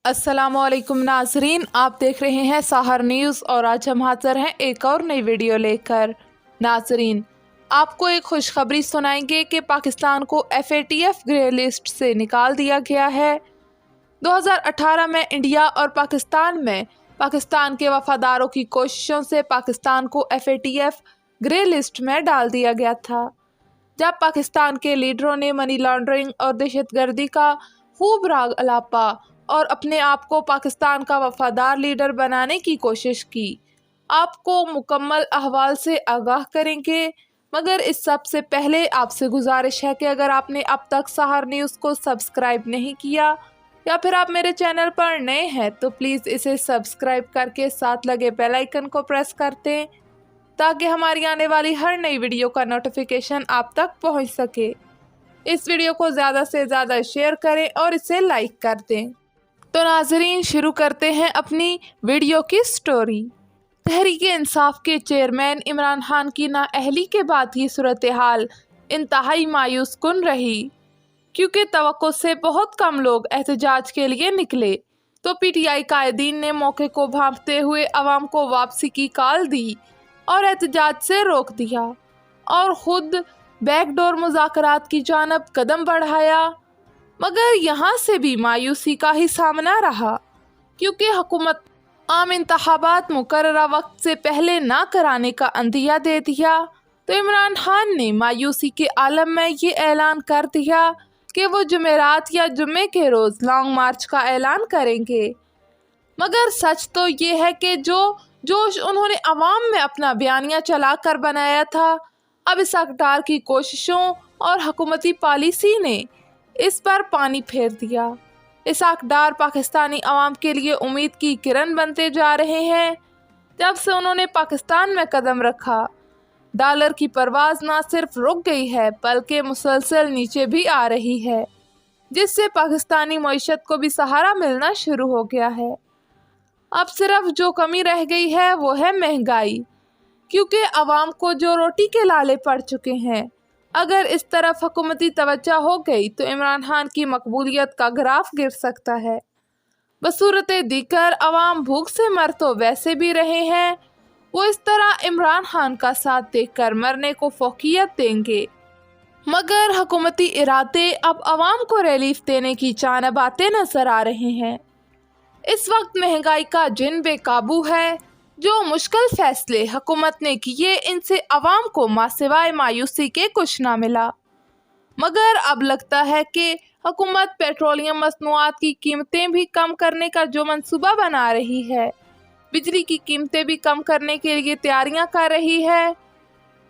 अस्सलामुअलैकुम नाजरीन, आप देख रहे हैं साहर न्यूज़ और आज हम हाजिर हैं एक और नई वीडियो लेकर। नाजरीन, आपको एक खुशखबरी सुनाएंगे कि पाकिस्तान को FATF ग्रे लिस्ट से निकाल दिया गया है। 2018 में इंडिया और पाकिस्तान में पाकिस्तान के वफादारों की कोशिशों से पाकिस्तान को FATF ग्रे लिस्ट में डाल दिया गया था, जब पाकिस्तान के लीडरों ने मनी लॉन्ड्रिंग और दहशतगर्दी का खूब राग अलापा और अपने आप को पाकिस्तान का वफादार लीडर बनाने की कोशिश की। आपको मुकम्मल अहवाल से आगाह करेंगे, मगर इस सब से पहले आपसे गुजारिश है कि अगर आपने अब तक साहर न्यूज़ को सब्सक्राइब नहीं किया या फिर आप मेरे चैनल पर नए हैं तो प्लीज़ इसे सब्सक्राइब करके साथ लगे बेल आइकन को प्रेस कर दें ताकि हमारी आने वाली हर नई वीडियो का नोटिफिकेशन आप तक पहुंच सके। इस वीडियो को ज़्यादा से ज़्यादा शेयर करें और इसे लाइक कर दें। तो नाजरीन, शुरू करते हैं अपनी वीडियो की स्टोरी। तहरीक-ए-इंसाफ के चेयरमैन इमरान खान की नाअहली के बाद ये सूरत हाल इंतहाई मायूस कुन रही, क्योंकि तवक्को से बहुत कम लोग एहतजाज के लिए निकले तो PTI कायदीन ने मौके को भांपते हुए अवाम को वापसी की कॉल दी और एहतजाज से रोक दिया और ख़ुद बैकडोर मुज़ाकरात की जानब कदम बढ़ाया। मगर यहाँ से भी मायूसी का ही सामना रहा, क्योंकि हुकूमत आम इंतखाबात मुकर्ररा वक्त से पहले ना कराने का अंदिया दे दिया तो इमरान खान ने मायूसी के आलम में ये ऐलान कर दिया कि वो जुमेरात या जुम्मे के रोज़ लॉन्ग मार्च का ऐलान करेंगे। मगर सच तो ये है कि जो जोश उन्होंने अवाम में अपना बयानिया चलाकर बनाया था, अब इस अक़दार की कोशिशों और हुकूमती पॉलिसी ने इस पर पानी फेर दिया। इस अक़दार पाकिस्तानी अवाम के लिए उम्मीद की किरण बनते जा रहे हैं। जब से उन्होंने पाकिस्तान में कदम रखा, डॉलर की परवाज़ ना सिर्फ रुक गई है बल्कि मुसलसल नीचे भी आ रही है, जिससे पाकिस्तानी मईशत को भी सहारा मिलना शुरू हो गया है। अब सिर्फ जो कमी रह गई है वो है महंगाई, क्योंकि अवाम को जो रोटी के लाले पड़ चुके हैं। अगर इस तरफ हुकूमती तवज्जो हो गई तो इमरान खान की मकबूलियत का ग्राफ गिर सकता है। बसूरत दीगर अवाम भूख से मर तो वैसे भी रहे हैं, वो इस तरह इमरान खान का साथ देखकर मरने को फौकियत देंगे। मगर हुकूमती इरादे अब अवाम को रिलीफ देने की चानब आते नजर आ रहे हैं। इस वक्त महंगाई का जिन बेकाबू है। जो मुश्किल फैसले हुकूमत ने किए, इनसे अवाम को मासिवाय मायूसी के कुछ ना मिला। मगर अब लगता है कि हुकूमत पेट्रोलियम मसनूआत की कीमतें भी कम करने का जो मंसूबा बना रही है, बिजली की कीमतें भी कम करने के लिए तैयारियां कर रही है।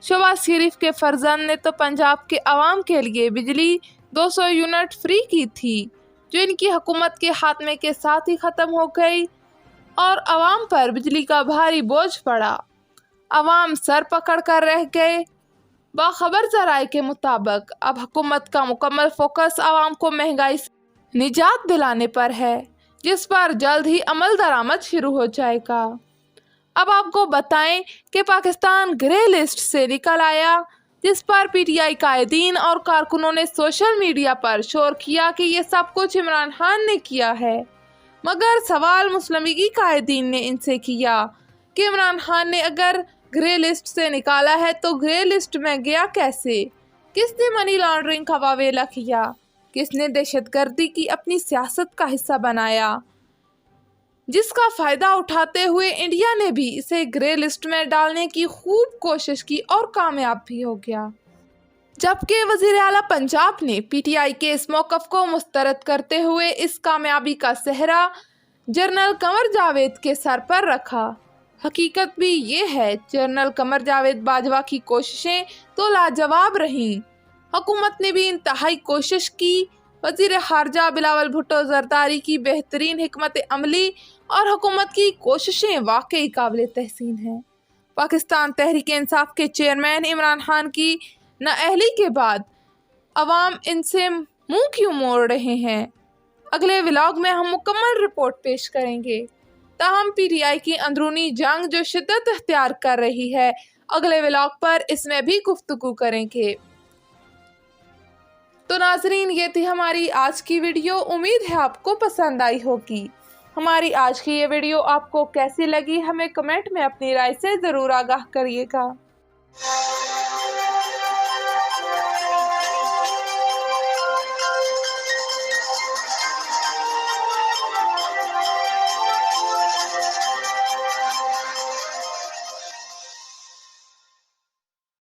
शहबाज शरीफ के फर्जंद ने तो पंजाब के अवाम के लिए बिजली 200 यूनिट फ्री की थी, जो इनकी हुकूमत के खात्मे के साथ ही ख़त्म हो गई और अवाम पर बिजली का भारी बोझ पड़ा। अवाम सर पकड़ कर रह गए। बाखबर ज़राए के मुताबिक अब हुकूमत का मुकम्मल फोकस अवाम को महंगाई से निजात दिलाने पर है, जिस पर जल्द ही अमल दरामद शुरू हो जाएगा। अब आपको बताएं कि पाकिस्तान ग्रे लिस्ट से निकल आया, जिस पर PTI कायदीन और कारकुनों ने सोशल मीडिया पर शोर किया कि ये सब कुछ इमरान खान ने किया है। मगर सवाल मुस्लिम लीगी कायदीन ने इनसे किया कि इमरान खान ने अगर ग्रे लिस्ट से निकाला है तो ग्रे लिस्ट में गया कैसे? किसने मनी लॉन्ड्रिंग का वावेला किया? किसने दहशतगर्दी की अपनी सियासत का हिस्सा बनाया, जिसका फ़ायदा उठाते हुए इंडिया ने भी इसे ग्रे लिस्ट में डालने की खूब कोशिश की और कामयाब भी हो गया। जबकि वज़ीर आला पंजाब ने PTI के इस मौक़िफ़ को मुस्तरद करते हुए इस कामयाबी का सेहरा जनरल कमर जावेद के सर पर रखा। हकीकत भी ये है, जनरल कमर जावेद बाजवा की कोशिशें तो लाजवाब रहीं। हुकूमत ने भी इंतहाई कोशिश की। वज़ीर ख़ारजा बिलावल भुट्टो ज़रदारी की बेहतरीन हिकमत अमली और हुकूमत की कोशिशें वाकई काबिल तहसीन हैं। पाकिस्तान तहरीक-ए-इंसाफ के चेयरमैन इमरान खान की नाअहली के बाद अवाम इनसे मुंह क्यों मोड़ रहे हैं? अगले व्लॉग में हम मुकम्मल रिपोर्ट पेश करेंगे। ताहम PTI की अंदरूनी जंग जो शिद्दत अख्तियार कर रही है, अगले व्लॉग पर इसमें भी गुफ्तगू करेंगे। तो नाजरीन, ये थी हमारी आज की वीडियो। उम्मीद है आपको पसंद आई होगी। हमारी आज की ये वीडियो आपको कैसी लगी हमें कमेंट में अपनी राय से ज़रूर आगाह करिएगा।